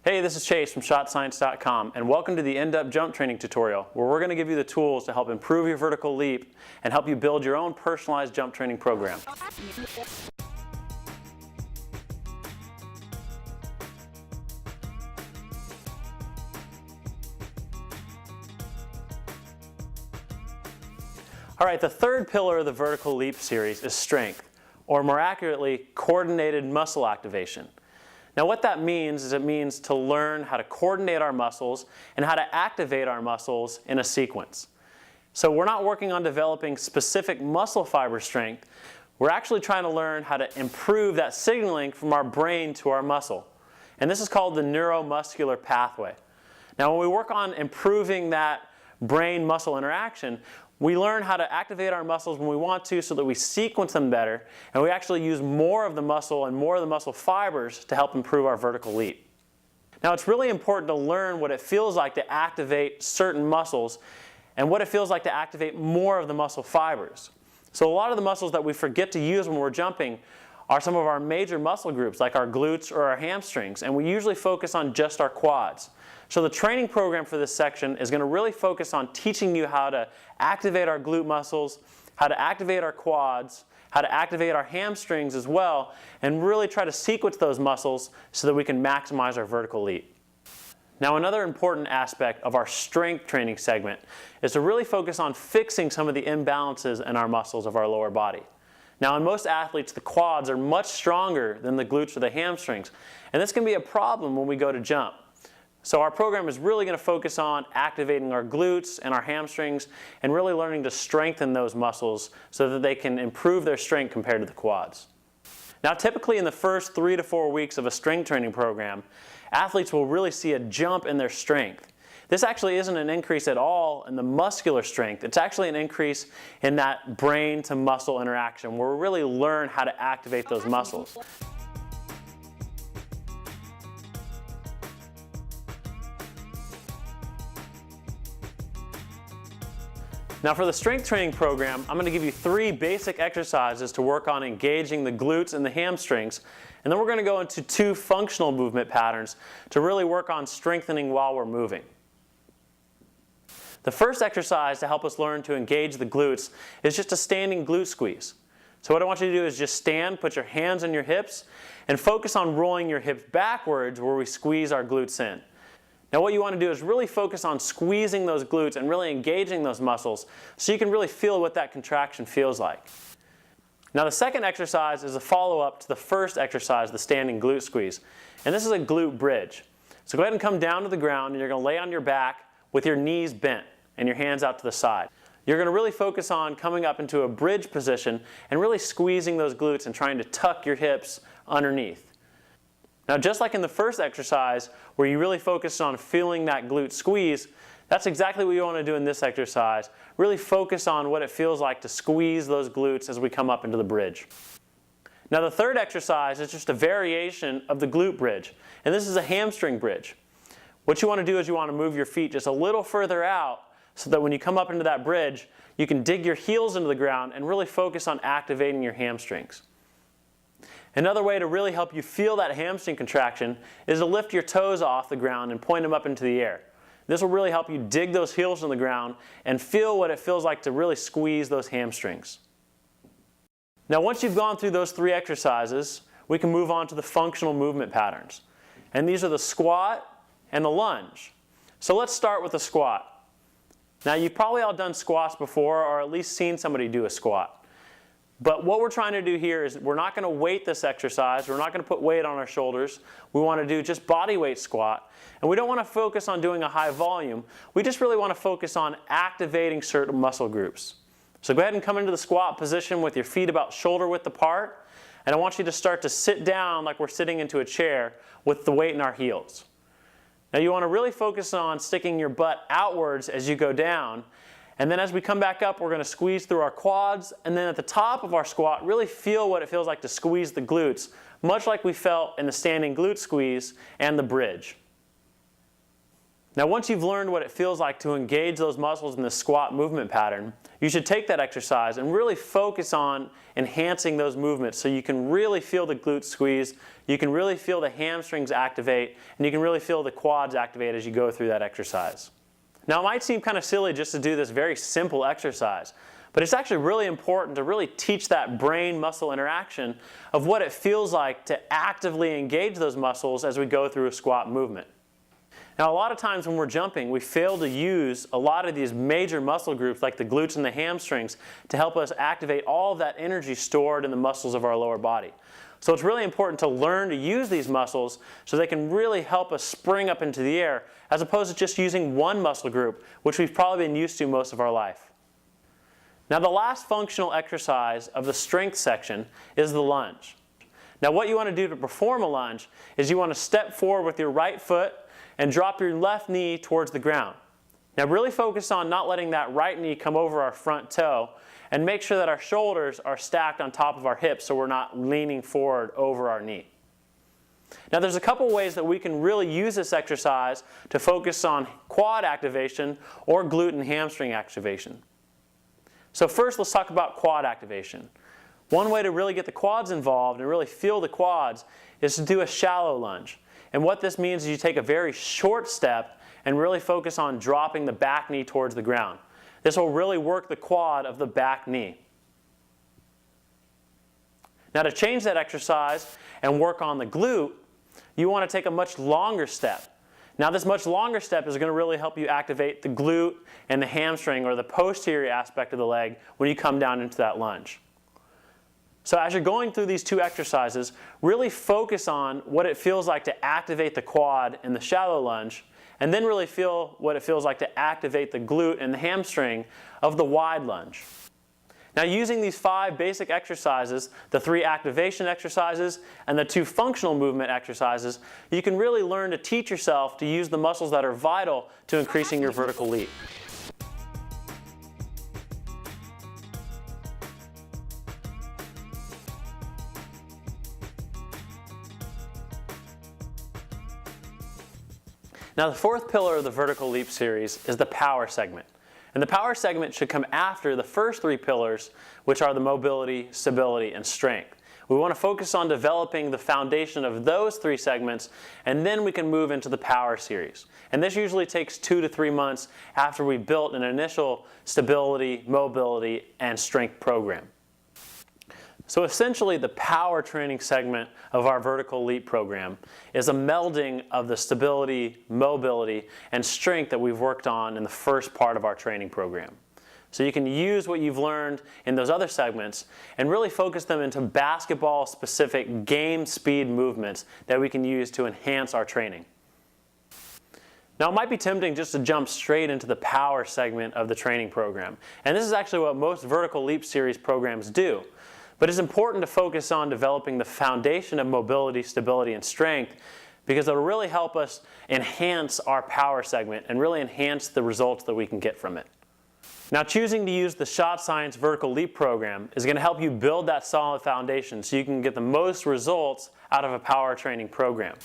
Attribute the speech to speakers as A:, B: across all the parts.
A: Hey, this is Chase from ShotScience.com, and welcome to the End-Up Jump Training tutorial, where we're going to give you the tools to help improve your vertical leap and help you build your own personalized jump training program. All right, the third pillar of the vertical leap series is strength, or more accurately, coordinated muscle activation. Now what that means is it means to learn how to coordinate our muscles and how to activate our muscles in a sequence. So we're not working on developing specific muscle fiber strength. We're actually trying to learn how to improve that signaling from our brain to our muscle. And this is called the neuromuscular pathway. Now when we work on improving that brain-muscle interaction, we learn how to activate our muscles when we want to so that we sequence them better, and we actually use more of the muscle and more of the muscle fibers to help improve our vertical leap. Now it's really important to learn what it feels like to activate certain muscles and what it feels like to activate more of the muscle fibers. So a lot of the muscles that we forget to use when we're jumping are some of our major muscle groups like our glutes or our hamstrings, and we usually focus on just our quads. So the training program for this section is going to really focus on teaching you how to activate our glute muscles, how to activate our quads, how to activate our hamstrings as well, and really try to sequence those muscles so that we can maximize our vertical leap. Now another important aspect of our strength training segment is to really focus on fixing some of the imbalances in our muscles of our lower body. Now in most athletes, the quads are much stronger than the glutes or the hamstrings, and this can be a problem when we go to jump. So our program is really going to focus on activating our glutes and our hamstrings and really learning to strengthen those muscles so that they can improve their strength compared to the quads. Now typically in the first 3 to 4 weeks of a strength training program, athletes will really see a jump in their strength. This actually isn't an increase at all in the muscular strength. It's actually an increase in that brain to muscle interaction where we really learn how to activate those muscles. Now for the strength training program, I'm going to give you 3 basic exercises to work on engaging the glutes and the hamstrings, and then we're going to go into 2 functional movement patterns to really work on strengthening while we're moving. The first exercise to help us learn to engage the glutes is just a standing glute squeeze. So what I want you to do is just stand, put your hands on your hips, and focus on rolling your hips backwards where we squeeze our glutes in. Now what you want to do is really focus on squeezing those glutes and really engaging those muscles so you can really feel what that contraction feels like. Now the second exercise is a follow-up to the first exercise, the standing glute squeeze. And this is a glute bridge. So go ahead and come down to the ground and you're going to lay on your back with your knees bent and your hands out to the side. You're going to really focus on coming up into a bridge position and really squeezing those glutes and trying to tuck your hips underneath. Now just like in the first exercise where you really focused on feeling that glute squeeze, that's exactly what you want to do in this exercise. Really focus on what it feels like to squeeze those glutes as we come up into the bridge. Now the third exercise is just a variation of the glute bridge, and this is a hamstring bridge. What you want to do is you want to move your feet just a little further out so that when you come up into that bridge, you can dig your heels into the ground and really focus on activating your hamstrings. Another way to really help you feel that hamstring contraction is to lift your toes off the ground and point them up into the air. This will really help you dig those heels in the ground and feel what it feels like to really squeeze those hamstrings. Now once you've gone through those 3 exercises, we can move on to the functional movement patterns. And these are the squat and the lunge. So let's start with the squat. Now you've probably all done squats before or at least seen somebody do a squat. But what we're trying to do here is we're not going to weight this exercise. We're not going to put weight on our shoulders. We want to do just body weight squat. And we don't want to focus on doing a high volume. We just really want to focus on activating certain muscle groups. So go ahead and come into the squat position with your feet about shoulder width apart. And I want you to start to sit down like we're sitting into a chair with the weight in our heels. Now you want to really focus on sticking your butt outwards as you go down. And then as we come back up, we're going to squeeze through our quads, and then at the top of our squat, really feel what it feels like to squeeze the glutes, much like we felt in the standing glute squeeze and the bridge. Now once you've learned what it feels like to engage those muscles in the squat movement pattern, you should take that exercise and really focus on enhancing those movements so you can really feel the glutes squeeze, you can really feel the hamstrings activate, and you can really feel the quads activate as you go through that exercise. Now it might seem kind of silly just to do this very simple exercise, but it's actually really important to really teach that brain-muscle interaction of what it feels like to actively engage those muscles as we go through a squat movement. Now a lot of times when we're jumping, we fail to use a lot of these major muscle groups like the glutes and the hamstrings to help us activate all of that energy stored in the muscles of our lower body. So it's really important to learn to use these muscles so they can really help us spring up into the air as opposed to just using one muscle group, which we've probably been used to most of our life. Now the last functional exercise of the strength section is the lunge. Now what you want to do to perform a lunge is you want to step forward with your right foot and drop your left knee towards the ground. Now really focus on not letting that right knee come over our front toe, and make sure that our shoulders are stacked on top of our hips so we're not leaning forward over our knee. Now there's a couple ways that we can really use this exercise to focus on quad activation or glute and hamstring activation. So first let's talk about quad activation. One way to really get the quads involved and really feel the quads is to do a shallow lunge. And what this means is you take a very short step and really focus on dropping the back knee towards the ground. This will really work the quad of the back knee. Now to change that exercise and work on the glute, you want to take a much longer step. Now this much longer step is going to really help you activate the glute and the hamstring or the posterior aspect of the leg when you come down into that lunge. So as you're going through these two exercises, really focus on what it feels like to activate the quad in the shallow lunge, and then really feel what it feels like to activate the glute and the hamstring of the wide lunge. Now using these 5 basic exercises, the 3 activation exercises and the 2 functional movement exercises, you can really learn to teach yourself to use the muscles that are vital to increasing your vertical leap. Now the 4th pillar of the vertical leap series is the power segment. And the power segment should come after the first 3 pillars, which are the mobility, stability, and strength. We want to focus on developing the foundation of those 3 segments, and then we can move into the power series. And this usually takes 2 to 3 months after we've built an initial stability, mobility, and strength program. So essentially the power training segment of our vertical leap program is a melding of the stability, mobility, and strength that we've worked on in the first part of our training program. So you can use what you've learned in those other segments and really focus them into basketball-specific game speed movements that we can use to enhance our training. Now it might be tempting just to jump straight into the power segment of the training program. And this is actually what most vertical leap series programs do. But it's important to focus on developing the foundation of mobility, stability, and strength because it'll really help us enhance our power segment and really enhance the results that we can get from it. Now choosing to use the Shot Science Vertical Leap program is going to help you build that solid foundation so you can get the most results out of a power training program.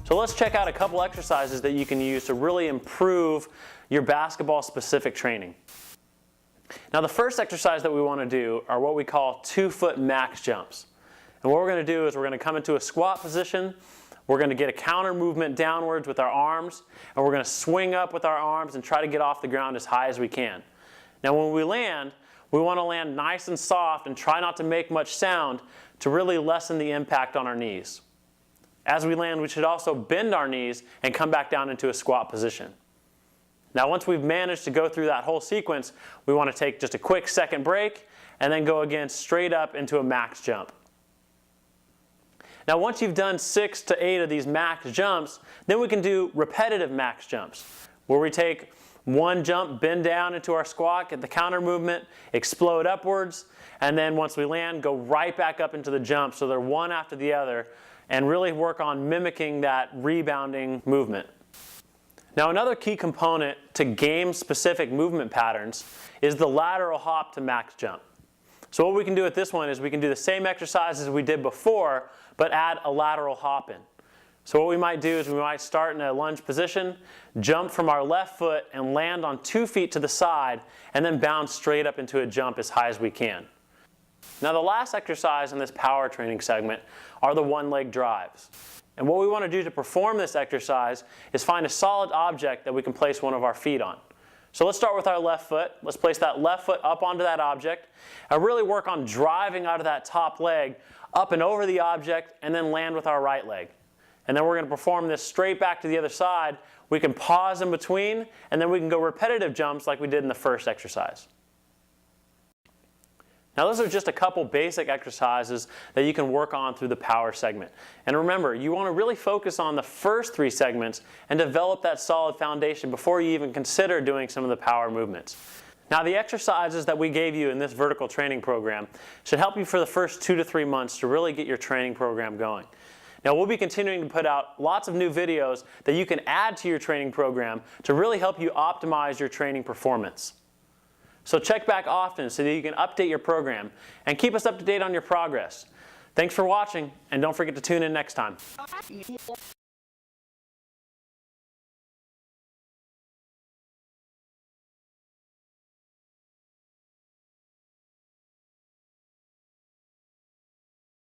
A: So let's check out a couple exercises that you can use to really improve your basketball-specific training. Now the first exercise that we want to do are what we call 2-foot max jumps. And what we're going to do is we're going to come into a squat position, we're going to get a counter movement downwards with our arms, and we're going to swing up with our arms and try to get off the ground as high as we can. Now when we land, we want to land nice and soft and try not to make much sound to really lessen the impact on our knees. As we land, we should also bend our knees and come back down into a squat position. Now once we've managed to go through that whole sequence, we want to take just a quick second break and then go again straight up into a max jump. Now once you've done 6 to 8 of these max jumps, then we can do repetitive max jumps, where we take one jump, bend down into our squat, get the counter movement, explode upwards, and then once we land, go right back up into the jump so they're one after the other, and really work on mimicking that rebounding movement. Now another key component to game-specific movement patterns is the lateral hop to max jump. So what we can do with this one is we can do the same exercises we did before, but add a lateral hop in. So what we might do is we might start in a lunge position, jump from our left foot and land on 2 feet to the side, and then bounce straight up into a jump as high as we can. Now the last exercise in this power training segment are the one-leg drives. And what we want to do to perform this exercise is find a solid object that we can place one of our feet on. So let's start with our left foot. Let's place that left foot up onto that object and really work on driving out of that top leg up and over the object, and then land with our right leg. And then we're going to perform this straight back to the other side. We can pause in between, and then we can go repetitive jumps like we did in the first exercise. Now those are just a couple basic exercises that you can work on through the power segment. And remember, you want to really focus on the first 3 segments and develop that solid foundation before you even consider doing some of the power movements. Now the exercises that we gave you in this vertical training program should help you for the first 2 to 3 months to really get your training program going. Now we'll be continuing to put out lots of new videos that you can add to your training program to really help you optimize your training performance. So check back often so that you can update your program and keep us up to date on your progress. Thanks for watching, and don't forget to tune in next time.